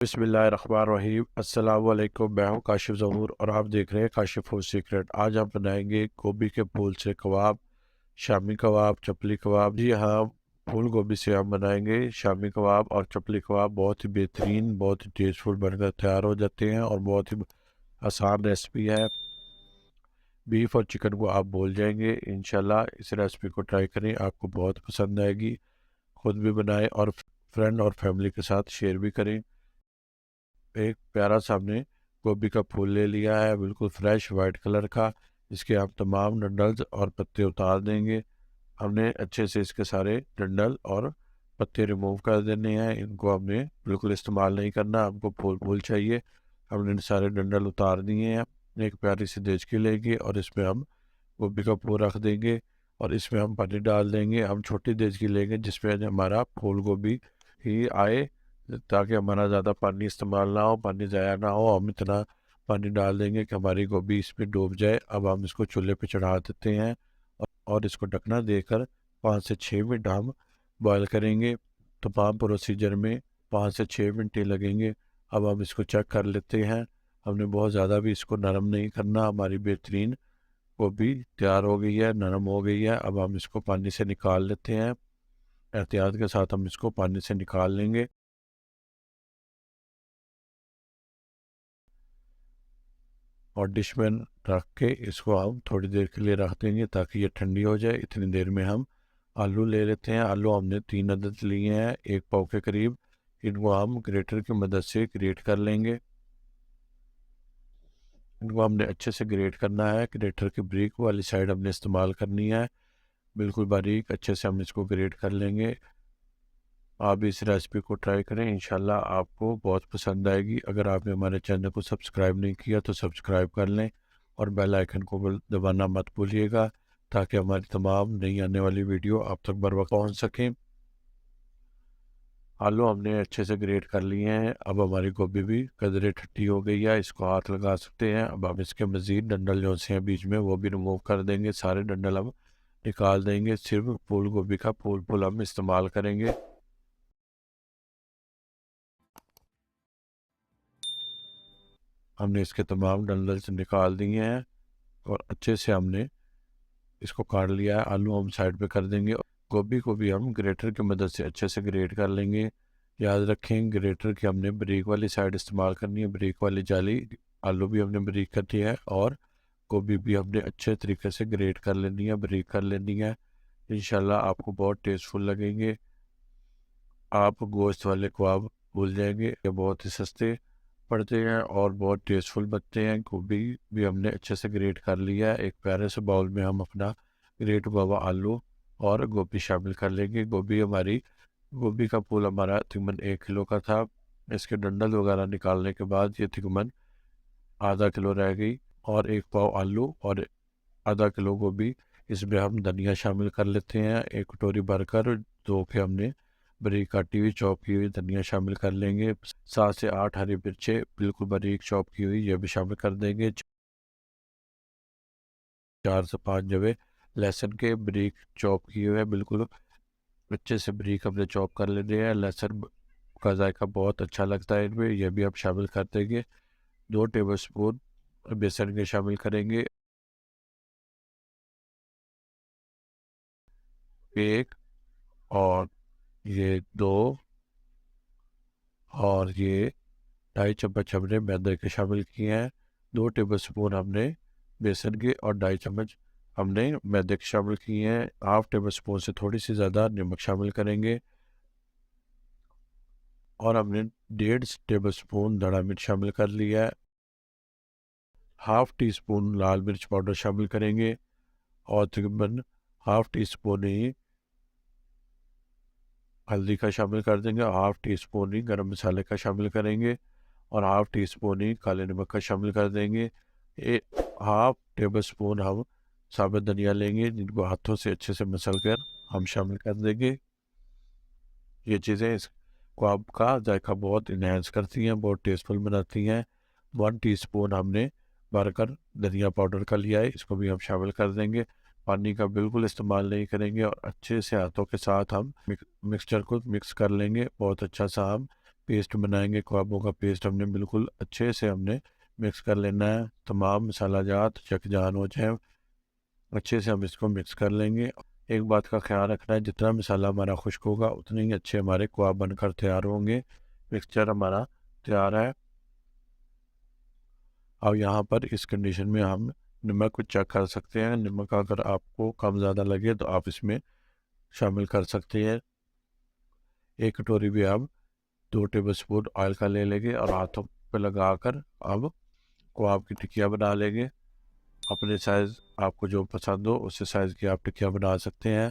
बिस्मिल्लाहिर्रहमानिर्रहीम। अस्सलाम वालेकुम। मैं हूँ काशिफ ज़हूर और आप देख रहे हैं काशिफ फूड सीक्रेट। आज हम बनाएंगे गोभी के फूल से कबाब, शामी कबाब, चपली कबाब। जी हाँ, फूल गोभी से हम बनाएंगे शामी कबाब और चपली कबाब। बहुत ही बेहतरीन, बहुत ही टेस्टफुल बनकर तैयार हो जाते हैं और बहुत ही आसान रेसिपी है। बीफ और चिकन को आप भूल जाएंगे। इंशाल्लाह इस रेसिपी को ट्राई करें, आपको बहुत पसंद आएगी। खुद भी बनाएं और फ्रेंड और फैमिली के साथ शेयर भी करें। एक प्यारा सा हमने गोभी का फूल ले लिया है, बिल्कुल फ्रेश वाइट कलर का। इसके हम तमाम डंडल्स और पत्ते उतार देंगे। हमने अच्छे से इसके सारे डंडल और पत्ते रिमूव कर देने हैं। इनको हमने बिल्कुल इस्तेमाल नहीं करना, हमको फूल फूल चाहिए। हमने सारे डंडल उतार दिए हैं। एक प्यारी सी देचकी लेंगे और इसमें हम गोभी का फूल रख देंगे और इसमें हम पानी डाल देंगे। हम छोटी देचकी लेंगे जिसमें हमारा फूल गोभी ही आए, ताकि हमारा ज़्यादा पानी इस्तेमाल ना हो, पानी ज़ाया ना हो। हम इतना पानी डाल देंगे कि हमारी गोभी इसमें डूब जाए। अब हम इसको चूल्हे पे चढ़ा देते हैं और इसको ढकना देकर 5 से 6 मिनट हम बॉयल करेंगे। तमाम प्रोसीजर में 5 से 6 मिनट ही लगेंगे। अब हम इसको चेक कर लेते हैं। हमने बहुत ज़्यादा भी इसको नरम नहीं करना। हमारी बेहतरीन गोभी तैयार हो गई है, नरम हो गई है। अब हम इसको पानी से निकाल लेते हैं। एहतियात के साथ हम इसको पानी से निकाल लेंगे और डिश में रख के इसको हम थोड़ी देर के लिए रख देंगे ताकि ये ठंडी हो जाए। इतनी देर में हम आलू ले लेते हैं। आलू हमने 3 अदद लिए हैं, 1 पाव के करीब। इनको हम ग्रेटर की मदद से ग्रेट कर लेंगे। इनको हमने अच्छे से ग्रेट करना है। ग्रेटर की ब्रिक वाली साइड हमने इस्तेमाल करनी है। बिल्कुल बारीक अच्छे से हम इसको ग्रेट कर लेंगे। आप भी इस रेसिपी को ट्राई करें, इंशाल्लाह आपको बहुत पसंद आएगी। अगर आपने हमारे चैनल को सब्सक्राइब नहीं किया तो सब्सक्राइब कर लें और बेल आइकन को दबाना मत भूलिएगा, ताकि हमारी तमाम नई आने वाली वीडियो आप तक बर वक्त पहुँच सकें। आलू हमने अच्छे से ग्रेट कर लिए हैं। अब हमारी गोभी भी कदरे ठंडी हो गई है, इसको हाथ लगा सकते हैं। अब हम इसके मज़ीद डंडल जो से हैं बीच में वो भी रिमूव कर देंगे। सारे डंडल हम निकाल देंगे। सिर्फ फूल गोभी का फूल फूल हम इस्तेमाल करेंगे। हमने इसके तमाम डंडल से निकाल दिए हैं और अच्छे से हमने इसको काट लिया है। आलू हम साइड पे कर देंगे। गोभी को भी हम ग्रेटर की मदद से अच्छे से ग्रेट कर लेंगे। याद रखें, ग्रेटर की हमने बारीक वाली साइड इस्तेमाल करनी है, बारीक वाली जाली। आलू भी हमने बारीक कर दिया है और गोभी भी हमने अच्छे तरीके से ग्रेट कर लेनी है, बारीक कर लेनी है। इंशाल्लाह आपको बहुत टेस्टफुल लगेंगे। आप गोश्त वाले कबाब भूल जाएंगे। ये बहुत ही सस्ते पड़ते हैं और बहुत टेस्टफुल बनते हैं। गोभी भी हमने अच्छे से ग्रेट कर लिया है। एक प्यारे से बाउल में हम अपना ग्रेट हुआ हुआ आलू और गोभी शामिल कर लेंगे। गोभी का फूल हमारा तकरीबन 1 किलो का था। इसके डंडल वगैरह निकालने के बाद ये तकरीबन ½ किलो रह गई। और 1 पाव आलू और ½ किलो गोभी। इसमें हम धनिया शामिल कर लेते हैं, एक कटोरी भरकर। धो के हमने बारीक काटी हुई चॉप की हुई धनिया शामिल कर लेंगे। 7 से 8 हरी मिर्चें बिल्कुल बारीक चॉप की हुई ये भी शामिल कर देंगे। 4 से 5 जवे लहसुन के बारीक चॉप किए हुए बिल्कुल अच्छे से बारीक हमने चॉप कर लेने हैं। लहसुन का जायका बहुत अच्छा लगता है इनमें, यह भी हम शामिल कर देंगे। 2 टेबल स्पून बेसन के शामिल करेंगे। एक और ये 2 और ये 2.5 चम्मच हमने मैदे के शामिल किए हैं। 2 टेबल स्पून हमने बेसन के और 2.5 चम्मच हमने मैदे के शामिल किए हैं। ½ टेबल स्पून से थोड़ी सी ज़्यादा नमक शामिल करेंगे और हमने 1.5 टेबल स्पून धड़ा मिर्च शामिल कर लिया है। ½ टी स्पून लाल मिर्च पाउडर शामिल करेंगे और तकरीबन ½ टी स्पून ही हल्दी का शामिल कर देंगे। ½ टी स्पून ही गरम मसाले का शामिल करेंगे और ½ टी स्पून ही काले नमक का शामिल कर देंगे। ½ टेबल स्पून हम साबुत धनिया लेंगे, जिनको हाथों से अच्छे से मसल कर हम शामिल कर देंगे। ये चीज़ें इस कबाब का जायका बहुत इन्हेंस करती हैं, बहुत टेस्टफुल बनाती हैं। 1 टीस्पून हमने भरकर धनिया पाउडर का लिया है, इसको भी हम शामिल कर देंगे। पानी का बिल्कुल इस्तेमाल नहीं करेंगे और अच्छे से हाथों के साथ हम मिक्सचर को मिक्स कर लेंगे। बहुत अच्छा सा हम पेस्ट बनाएंगे। कबाबों का पेस्ट हमने बिल्कुल अच्छे से हमने मिक्स कर लेना है, तमाम मसाला जात यकजान हो जाए, अच्छे से हम इसको मिक्स कर लेंगे। एक बात का ख्याल रखना है, जितना मसाला हमारा खुश्क होगा उतने ही अच्छे हमारे कबाब बनकर तैयार होंगे। मिक्सचर हमारा तैयार है। अब यहाँ पर इस कंडीशन में हम नमक को चेक कर सकते हैं। नमक अगर आपको कम ज़्यादा लगे तो आप इसमें शामिल कर सकते हैं। एक कटोरी भी हम 2 टेबल स्पून ऑयल का ले लेंगे और हाथों पे लगाकर अब कबाब की टिक्कियाँ बना लेंगे। अपने साइज़ आपको जो पसंद हो उसी साइज़ की आप टिक्कियाँ बना सकते हैं।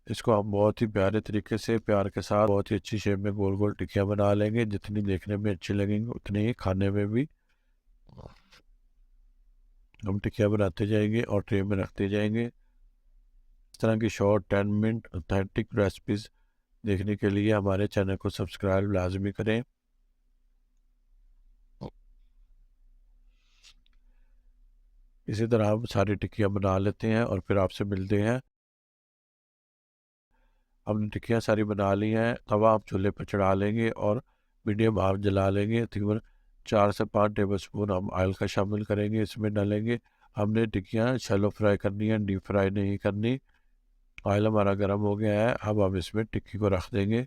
इसको हम बहुत ही प्यारे तरीके से, प्यार के साथ, बहुत ही अच्छी शेप में गोल गोल टिक्कियाँ बना लेंगे। जितनी देखने में अच्छी लगेंगी उतनी ही खाने में भी हम टिक्कियाँ बनाते जाएंगे और ट्रे में रखते जाएंगे। इस तरह की शॉर्ट 10 मिनट ऑथेंटिक रेसिपीज़ देखने के लिए हमारे चैनल को सब्सक्राइब लाजमी करें। इसी तरह हम सारी टिक्कियाँ बना लेते हैं और फिर आपसे मिलते हैं। हमने टिक्कियाँ सारी बना ली हैं। तवा हम चूल्हे पर चढ़ा लेंगे और मीडियम आग जला लेंगे। तकरीबन 4 से 5 टेबल स्पून हम ऑयल का शामिल करेंगे, इसमें डालेंगे। हमने टिक्कियाँ शैलो फ्राई करनी है, डीप फ्राई नहीं करनी। ऑयल हमारा गर्म हो गया है, अब हम इसमें टिक्की को रख देंगे।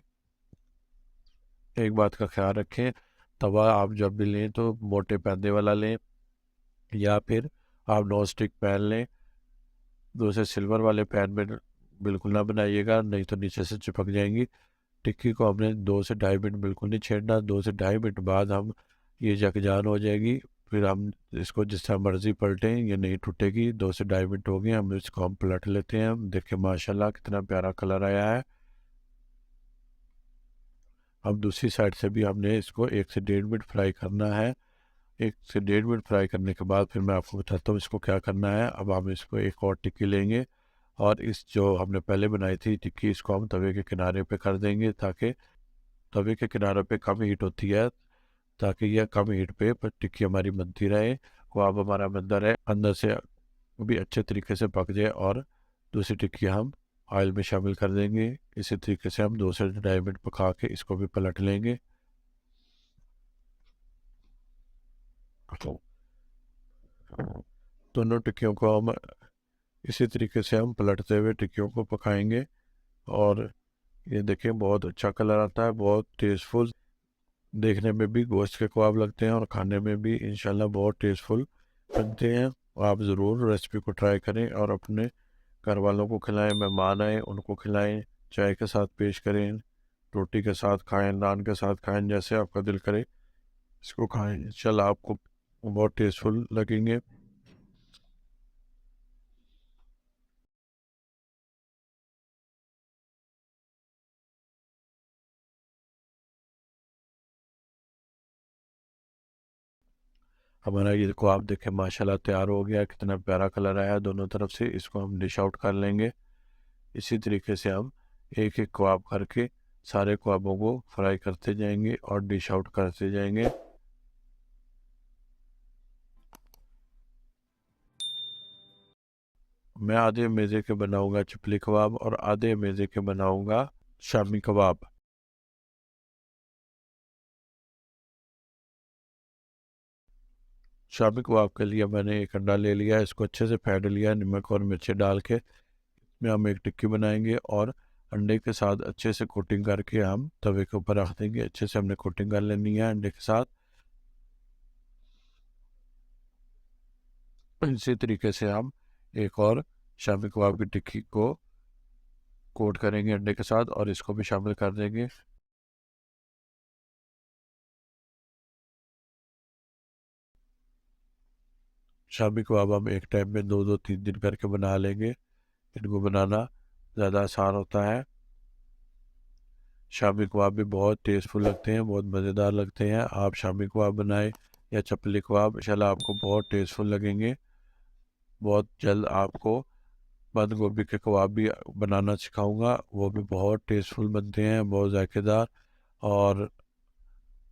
एक बात का ख्याल रखें, तवा आप जब भी लें तो मोटे पैदे वाला लें या फिर आप नॉन स्टिक पैन लें। दूसरे सिल्वर वाले पैन में बिल्कुल ना बनाइएगा, नहीं तो नीचे से चिपक जाएंगी। टिक्की को हमने 2 से ढाई मिनट बिल्कुल नहीं छेड़ना। 2 से ढाई मिनट बाद हम ये जकजान हो जाएगी। फिर हम इसको जिस तरह मर्जी पलटें, ये नहीं टूटेगी। 2 से ढाई मिनट हो गए, हम इसको हम पलट लेते हैं। देखिए माशाल्लाह कितना प्यारा कलर आया है। अब दूसरी साइड से भी हमने इसको 1 से 1.5 मिनट फ्राई करना है। 1 से 1.5 मिनट फ्राई करने के बाद फिर मैं आपको बताता हूँ इसको क्या करना है। अब हम इसको एक और टिक्की लेंगे और इस जो हमने पहले बनाई थी टिक्की, इसको हम तवे के किनारे पे कर देंगे, ताकि तवे के किनारे पे कम हीट होती है, ताकि यह कम हीट पे पर टिक्की हमारी बनती रहे। कबाब हमारा बनता रहे, अंदर से भी अच्छे तरीके से पक जाए। और दूसरी टिक्की हम ऑयल में शामिल कर देंगे। इसी तरीके से हम 2 से ढाई मिनट पका के इसको भी पलट लेंगे। दोनों टिक्कियों को हम इसी तरीके से हम पलटते हुए टिक्कियों को पकाएंगे। और ये देखिए बहुत अच्छा कलर आता है, बहुत टेस्टफुल। देखने में भी गोश्त के कबाब लगते हैं और खाने में भी इंशाल्लाह बहुत टेस्टफुल बनते हैं। आप ज़रूर रेसिपी को ट्राई करें और अपने घर वालों को खिलाएं, मेहमान आए उनको खिलाएं, चाय के साथ पेश करें, रोटी के साथ खाएं, नान के साथ खाएं, जैसे आपका दिल करे इसको खाएं। इंशाल्लाह आपको बहुत टेस्टफुल लगेंगे। हमारा ये कबाब देखें माशाल्लाह तैयार हो गया, कितना प्यारा कलर आया है दोनों तरफ से। इसको हम डिश आउट कर लेंगे। इसी तरीके से हम एक एक कबाब करके सारे कबाबों को फ्राई करते जाएंगे और डिश आउट करते जाएंगे। मैं आधे मैदे के बनाऊंगा चपली कबाब और आधे मैदे के बनाऊंगा शामी कबाब। शामी कबाब के लिए मैंने एक अंडा ले लिया, इसको अच्छे से फेंट लिया नमक और मिर्ची डाल के। इसमें हम एक टिक्की बनाएंगे और अंडे के साथ अच्छे से कोटिंग करके हम तवे के ऊपर रख देंगे। अच्छे से हमने कोटिंग कर लेनी है अंडे के साथ। इसी तरीके से हम एक और शामी कबाब की टिक्की को कोट करेंगे अंडे के साथ और इसको भी शामिल कर देंगे। शामी कबाब हम एक टाइम में 2-2 3 दिन करके बना लेंगे। इनको बनाना ज़्यादा आसान होता है। शामी कबाब भी बहुत टेस्टफुल लगते हैं, बहुत मज़ेदार लगते हैं। आप शामी कबाब बनाएं या चपली कबाब, इंशाल्लाह आपको बहुत टेस्टफुल लगेंगे। बहुत जल्द आपको बंद गोभी के कबाब भी बनाना सिखाऊंगा, वो भी बहुत टेस्टफुल बनते हैं, बहुत जायकेदार। और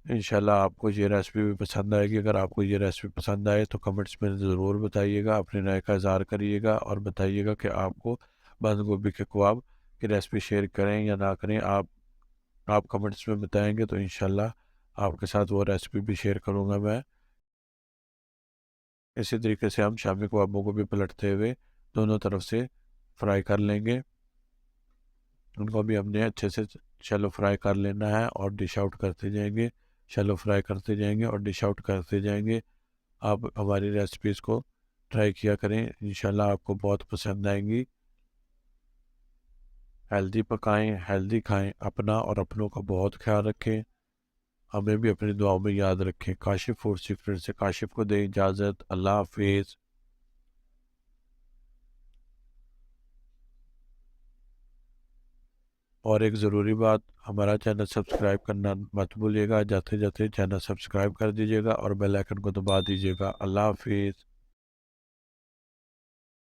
इंशाल्लाह आपको ये रेसिपी भी पसंद आएगी। अगर आपको ये रेसिपी पसंद आए तो कमेंट्स में ज़रूर बताइएगा, अपने राय का इज़हार करिएगा और बताइएगा कि आपको बंद गोभी के कबाब की रेसिपी शेयर करें या ना करें। आप आप कमेंट्स में बताएंगे तो इंशाल्लाह आपके साथ वो रेसिपी भी शेयर करूँगा मैं। इसी तरीके से हम शामी कबाबों को भी पलटते हुए दोनों तरफ से फ्राई कर लेंगे। उनको भी हमने अच्छे से शैलो फ्राई कर लेना है और डिश आउट करते जाएंगे, शैलो फ्राई करते जाएंगे और डिश आउट करते जाएंगे। आप हमारी रेसिपीज़ को ट्राई किया करें, इंशाल्लाह आपको बहुत पसंद आएंगी। हेल्दी पकाएं, हेल्दी खाएं, अपना और अपनों का बहुत ख्याल रखें। हमें भी अपनी दुआओं में याद रखें। काशिफ फूड सीक्रेट से काशिफ को दें इजाज़त। अल्लाह हाफिज़। और एक ज़रूरी बात, हमारा चैनल सब्सक्राइब करना मत भूलिएगा। जाते जाते चैनल सब्सक्राइब कर दीजिएगा और बेल आइकन को दबा दीजिएगा। अल्लाह हाफिज़।